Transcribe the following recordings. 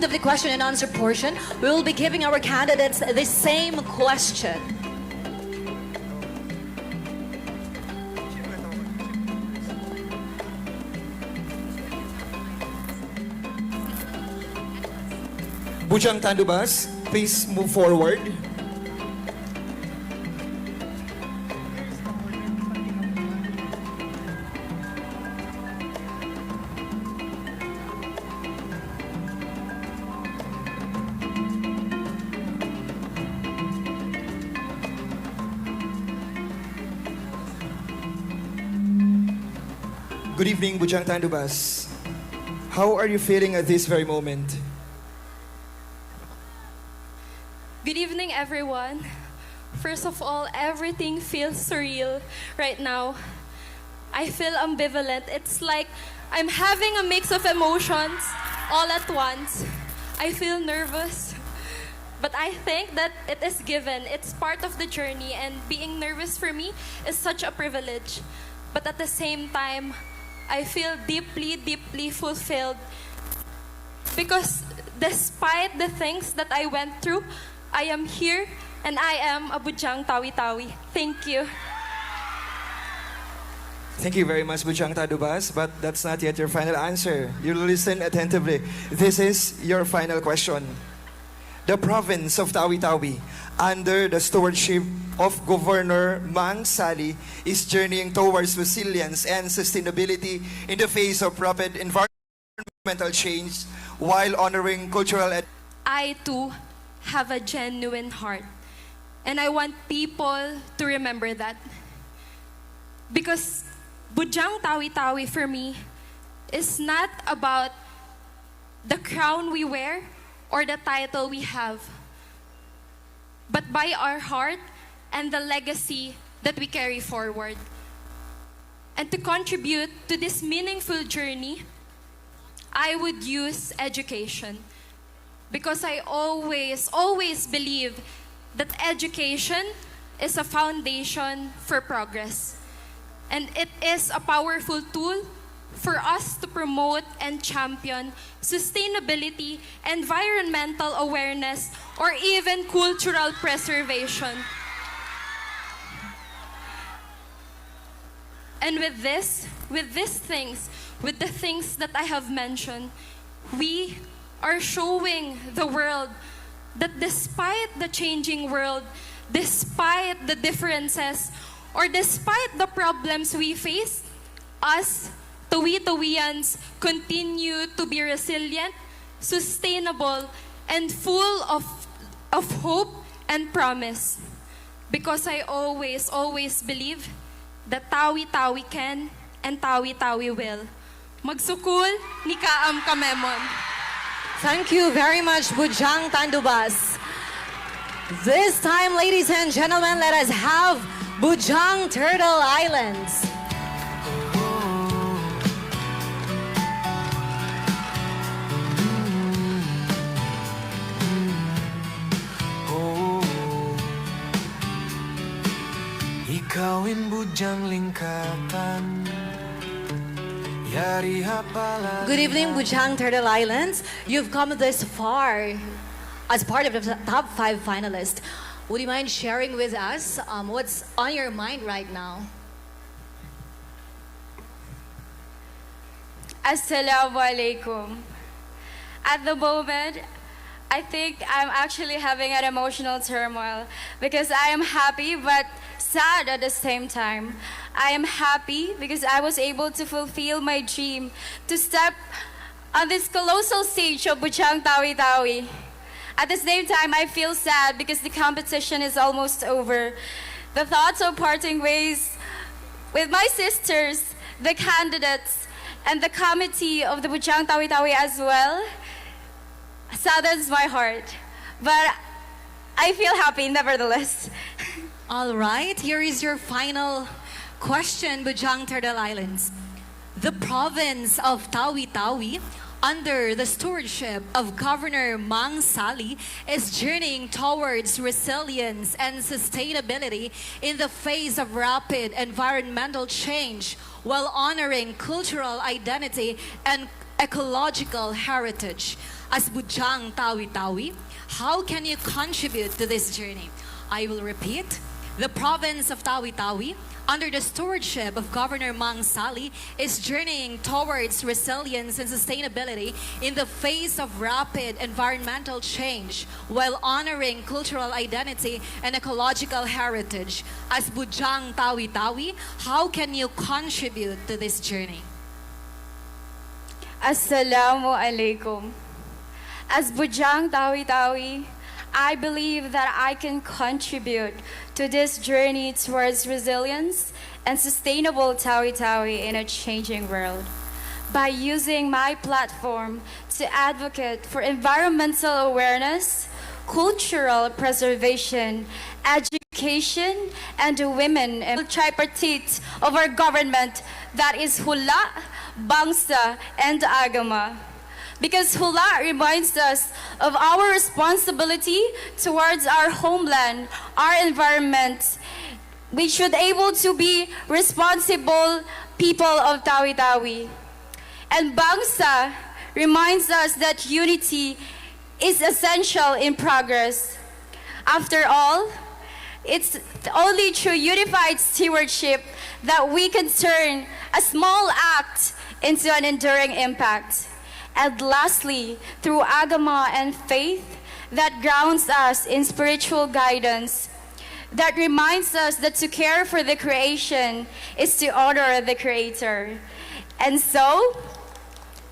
of the question and answer portion, we will be giving our candidates the same question. Bujang Tandubas, please move forward. Good evening, Bujang Tandubas. How are you feeling at this very moment? Good evening, everyone. First of all, everything feels surreal right now. I feel ambivalent. It's like I'm having a mix of emotions all at once. I feel nervous, but I think that it is given. It's part of the journey, and being nervous for me is such a privilege. But at the same time, I feel deeply, deeply fulfilled because despite the things that I went through, I am here and I am a Budjang Tawi-Tawi. Thank you. Thank you very much, Bujang Tandubas, but that's not yet your final answer. You listen attentively. This is your final question. The province of Tawi-Tawi, under the stewardship of Governor Mang Sali, is journeying towards resilience and sustainability in the face of rapid environmental change while honoring cultural... I too have a genuine heart, and I want people to remember that. Because Bujang Tawi-Tawi for me is not about the crown we wear or the title we have, but by our heart and the legacy that we carry forward. And to contribute to this meaningful journey, I would use education. Because I always believe that education is a foundation for progress. And it is a powerful tool for us to promote and champion sustainability, environmental awareness, or even cultural preservation. And with the things that I have mentioned, we are showing the world that despite the changing world, despite the differences, or despite the problems we face, us Tawi-Tawians continue to be resilient, sustainable, and full of hope and promise. Because I always believe that Tawi-Tawi can and Tawi-Tawi will. Magsukul ni Kaam Kamemon. Thank you very much, Bujang Tandubas. This time, ladies and gentlemen, let us have Bujang Turtle Islands. Ikawin bujang lingkatan. Good evening, Bujang Turtle Islands. You've come this far as part of the top 5 finalists. Would you mind sharing with us what's on your mind right now? Assalamu alaikum. At the moment, I think I'm actually having an emotional turmoil because I am happy but sad at the same time. I am happy because I was able to fulfill my dream to step on this colossal stage of Bujang Tawi-Tawi. At the same time, I feel sad because the competition is almost over. The thoughts of parting ways with my sisters, the candidates, and the committee of the Bujang Tawi-Tawi as well saddens my heart. But I feel happy nevertheless. All right, here is your final question, Bujang Turtle Islands. The province of Tawi-Tawi, under the stewardship of Governor Mang Sali, is journeying towards resilience and sustainability in the face of rapid environmental change while honoring cultural identity and ecological heritage. As Bujang Tawi-Tawi, how can you contribute to this journey? I will repeat. The province of Tawi-Tawi, under the stewardship of Governor Mang Sali, is journeying towards resilience and sustainability in the face of rapid environmental change while honoring cultural identity and ecological heritage. As Bujang Tawi-Tawi, how can you contribute to this journey? Assalamu alaikum. As Bujang Tawi-Tawi, I believe that I can contribute to this journey towards resilience and sustainable Tawi-Tawi in a changing world by using my platform to advocate for environmental awareness, cultural preservation, education, and the women and tripartite of our government, that is Hula, Bangsa, and Agama. Because Hula reminds us of our responsibility towards our homeland, our environment. We should able to be responsible people of Tawi-Tawi. And Bangsa reminds us that unity is essential in progress. After all, it's only through unified stewardship that we can turn a small act into an enduring impact. And lastly, through agama and faith that grounds us in spiritual guidance, that reminds us that to care for the creation is to honor the Creator. And so,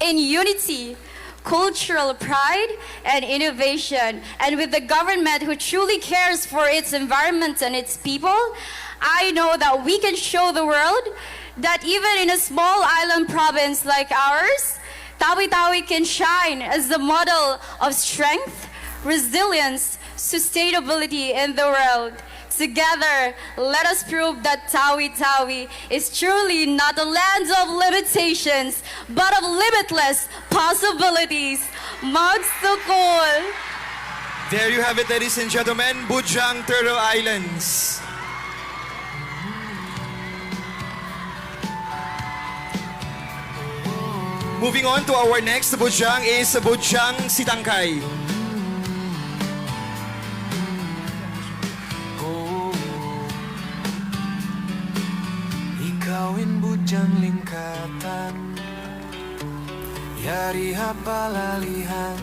in unity, cultural pride, and innovation, and with the government who truly cares for its environment and its people, I know that we can show the world that even in a small island province like ours, Tawi-Tawi can shine as the model of strength, resilience, sustainability in the world. Together, let us prove that Tawi-Tawi is truly not a land of limitations, but of limitless possibilities. Magsukol! There you have it, ladies and gentlemen, Bujang Turtle Islands. Moving on to our next Bujang is Bujang Sitangai. Ikawin bujang lingkatan, yari hapalalihan,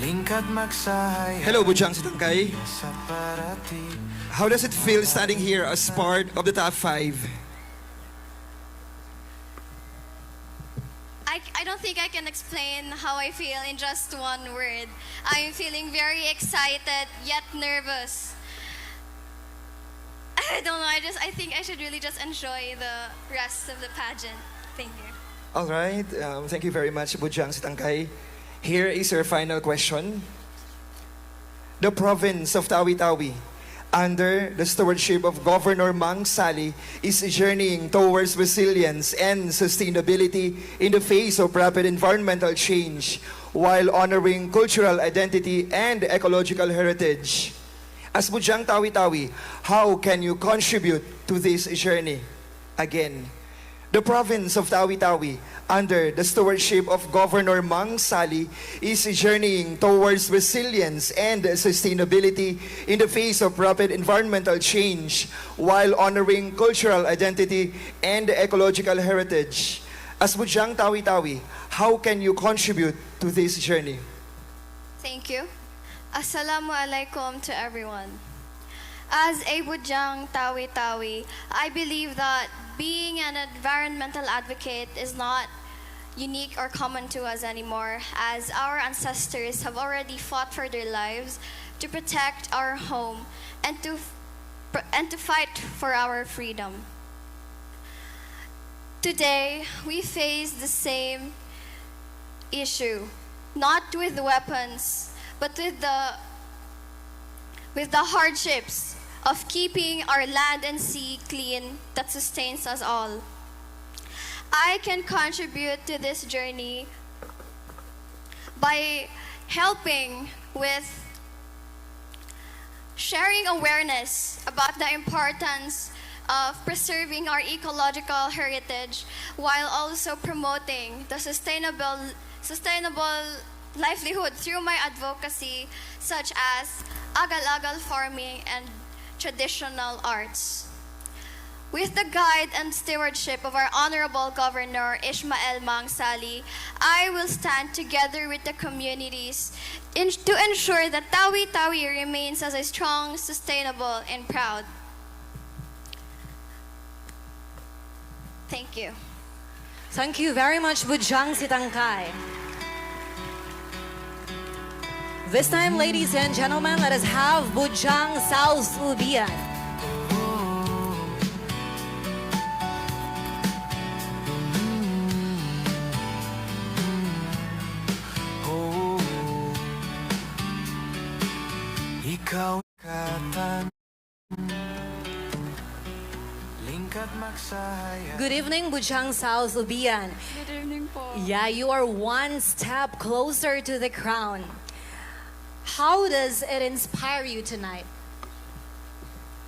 lingkat maksahay. Hello, Bujang Sitangai. Sa parati. How does it feel standing here as part of the top 5? I don't think I can explain how I feel in just one word. I'm feeling very excited yet nervous. I don't know, I think I should really just enjoy the rest of the pageant. Thank you. All right, thank you very much, Bujang Sitangai. Here is your final question. The province of Tawi-Tawi, under the stewardship of Governor Mang Sali, is journeying towards resilience and sustainability in the face of rapid environmental change while honoring cultural identity and ecological heritage. As Bujang Tawi-Tawi, how can you contribute to this journey? Again, the province of Tawi-Tawi, under the stewardship of Governor Mang Sali, is journeying towards resilience and sustainability in the face of rapid environmental change while honoring cultural identity and ecological heritage. As Bujang Tawi-Tawi, how can you contribute to this journey? Thank you. Assalamu alaikum to everyone. As a Bujang Tawi-Tawi, I believe that being an environmental advocate is not unique or common to us anymore, as our ancestors have already fought for their lives to protect our home and to fight for our freedom. Today, we face the same issue, not with weapons, but with the hardships of keeping our land and sea clean that sustains us all. I can contribute to this journey by helping with sharing awareness about the importance of preserving our ecological heritage while also promoting the sustainable livelihood through my advocacy, such as agal-agal farming and traditional arts. With the guide and stewardship of our Honorable Governor Ishmael Mang Sali, I will stand together with the communities to ensure that Tawi-Tawi remains as a strong, sustainable, and proud. Thank you. Thank you very much, Bujang Sitangai. This time, ladies and gentlemen, let us have Bujang South Ubian. Ikaw katan lingkad magsahaya. Good evening, Bujang South Ubian. Good evening po. Yeah, you are one step closer to the crown. How does it inspire you tonight?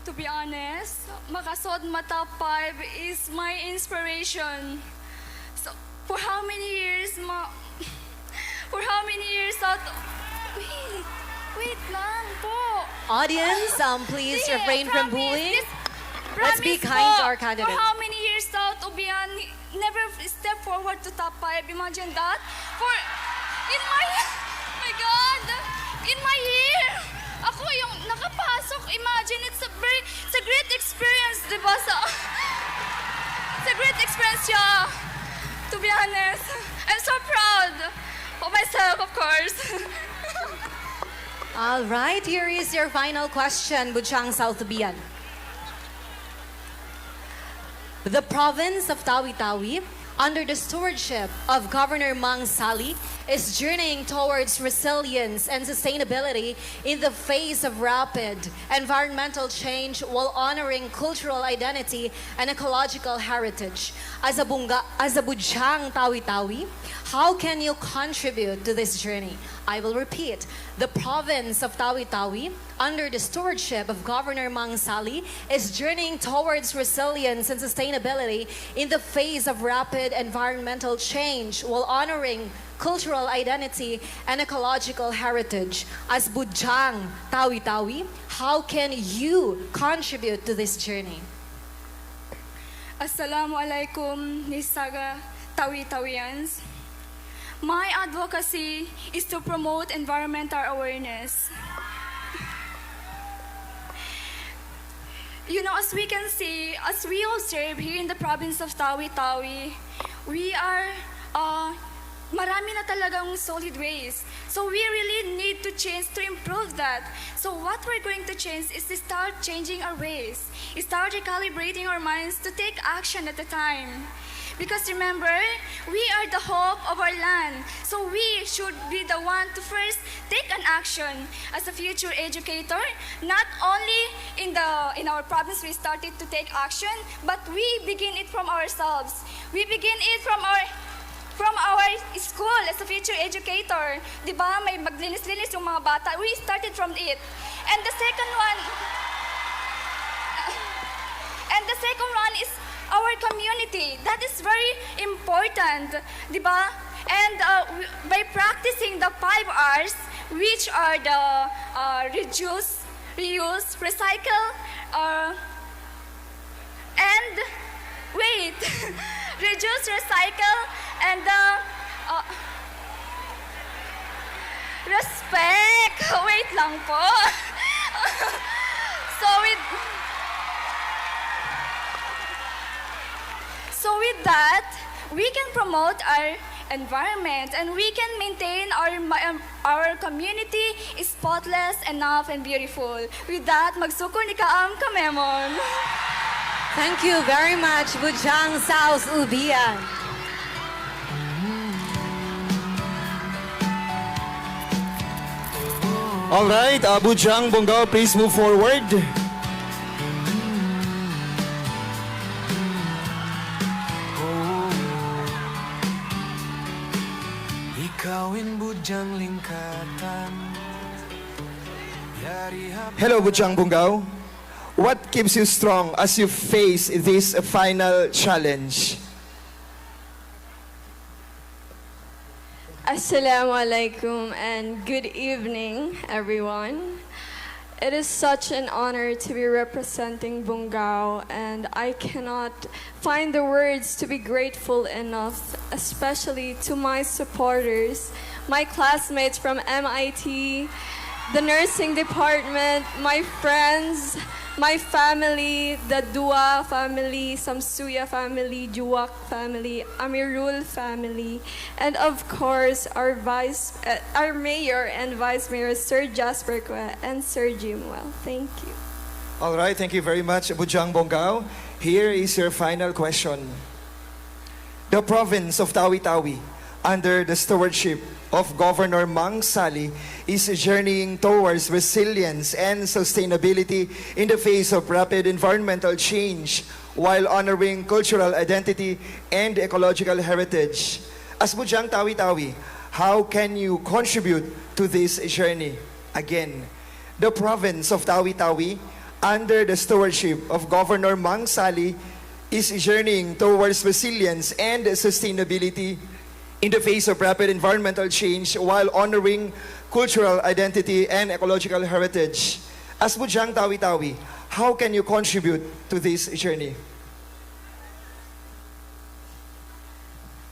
To be honest, makasod mata 5 is my inspiration. So, for how many years out... Wait lang po. Audience, please Sige, refrain from promise, bullying. this- Let's be promise kind po, to our candidate. For how many years out, Ubian never step forward to top 5. Imagine that. My God, in my year, ako yung nakapasok. Imagine, it's a great experience, di ba? It's a great experience, yeah. To be honest, I'm so proud of myself, of course. All right, here is your final question, Bujang South Ubian. The province of Tawi-Tawi, under the stewardship of Governor Mang Sali, is journeying towards resilience and sustainability in the face of rapid environmental change while honoring cultural identity and ecological heritage. As a Bujang Tawi-Tawi, how can you contribute to this journey? I will repeat. The province of Tawi-Tawi, under the stewardship of Governor Mang Sali, is journeying towards resilience and sustainability in the face of rapid environmental change while honoring cultural identity and ecological heritage. As Bujang Tawi-Tawi, how can you contribute to this journey? Assalamualaikum, Nisaga Tawi-Tawians. My advocacy is to promote environmental awareness. You know, as we can see, as we observe here in the province of Tawi-Tawi, we are, marami na talagang solid waste. So we really need to change to improve that. So what we're going to change is to start changing our ways. Start recalibrating our minds to take action at a time. Because remember, we are the hope of our land. So we should be the one to first take an action as a future educator. Not only in our province we started to take action, but we begin it from ourselves. We begin it from our school as a future educator. Diba, may maglinis-linis yung mga bata. We started from it. And the second one is our community. That is very important, diba? And by practicing the 5 R's, which are the reduce, reuse, recycle, and wait, reduce, recycle, and respect. Wait lang po. So with that, we can promote our environment and we can maintain our community is spotless, enough, and beautiful. With that, magsukon ikaam kamemon. Thank you very much, Bujang South Ubian. All right, Bujang, Bongao, please move forward. Ikawin bujang lingkatan. Hello, Bujang Bongao. What keeps you strong as you face this final challenge? Assalamu alaikum and good evening, everyone. It is such an honor to be representing Bongao, and I cannot find the words to be grateful enough, especially to my supporters, my classmates from MIT, the nursing department, my friends, my family, the Dua family, Samsuya family, Juwak family, Amirul family, and of course our mayor and vice mayor, Sir Jasper Kwe and Sir Jimwell. Thank you. All right, thank you very much, Bujang Bongao. Here is your final question. The province of Tawi-Tawi, under the stewardship of Governor Mang Sali, is journeying towards resilience and sustainability in the face of rapid environmental change while honoring cultural identity and ecological heritage. As Bujang Tawi-Tawi, how can you contribute to this journey? Again, the province of Tawi-Tawi, under the stewardship of Governor Mang Sali, is journeying towards resilience and sustainability in the face of rapid environmental change while honoring cultural identity and ecological heritage. As Bujang Tawi-Tawi, how can you contribute to this journey?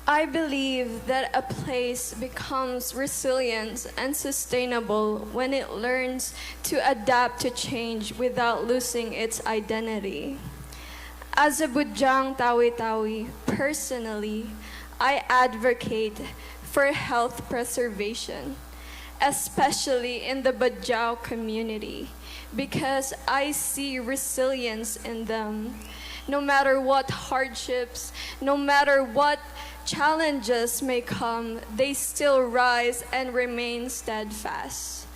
I believe that a place becomes resilient and sustainable when it learns to adapt to change without losing its identity. As a Budjang Tawi-Tawi, personally, I advocate for health preservation, especially in the Bajau community, because I see resilience in them. No matter what hardships, no matter what challenges may come, they still rise and remain steadfast.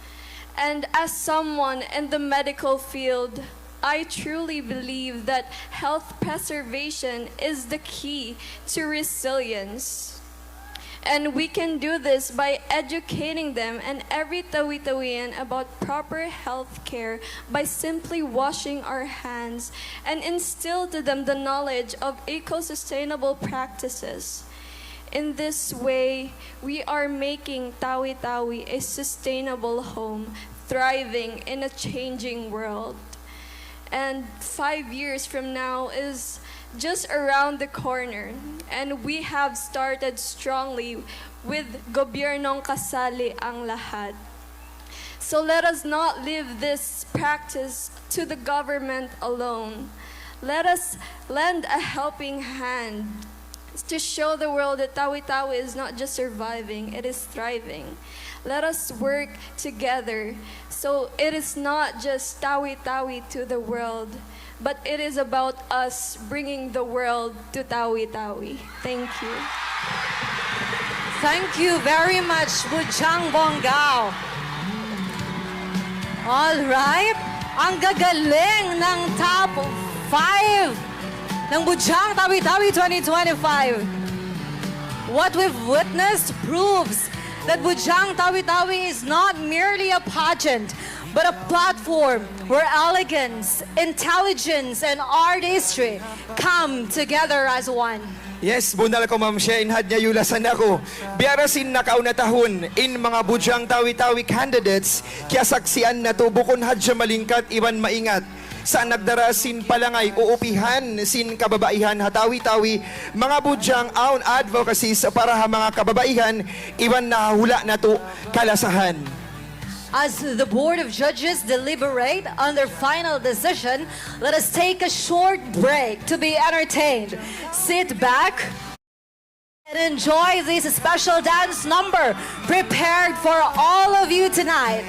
And as someone in the medical field, I truly believe that health preservation is the key to resilience. And we can do this by educating them and every Tawi-Tawian about proper health care by simply washing our hands and instill to them the knowledge of eco-sustainable practices. In this way, we are making Tawi-Tawi a sustainable home, thriving in a changing world. And 5 years from now is just around the corner. And we have started strongly with Gobyernong Kasali ang lahat. So let us not leave this practice to the government alone. Let us lend a helping hand to show the world that Tawi-Tawi is not just surviving, it is thriving. Let us work together so it is not just Tawi-Tawi to the world, but it is about us bringing the world to Tawi-Tawi. Thank you. Thank you very much, Bujang Bongao. All right. Ang gagaling ng top 5 ng Bujang Tawi-Tawi 2025. What we've witnessed proves that Bujang Tawi-Tawi is not merely a pageant, but a platform where elegance, intelligence, and artistry come together as one. Yes, bunal ko ma'am siya, inhad niya yulasan ako. Biarasin na kaunatahon, in mga Bujang Tawi-Tawi candidates, kaya saksian na to, bukon hadya malingkat, iwan maingat. Sa nagdarasin palangay, uupihan, sin kababaihan, hatawi-tawi, mga Bujang own advocacies para ha mga kababaihan, iwan na hula na to kalasahan. As the Board of Judges deliberate on their final decision, let us take a short break to be entertained. Sit back and enjoy this special dance number prepared for all of you tonight.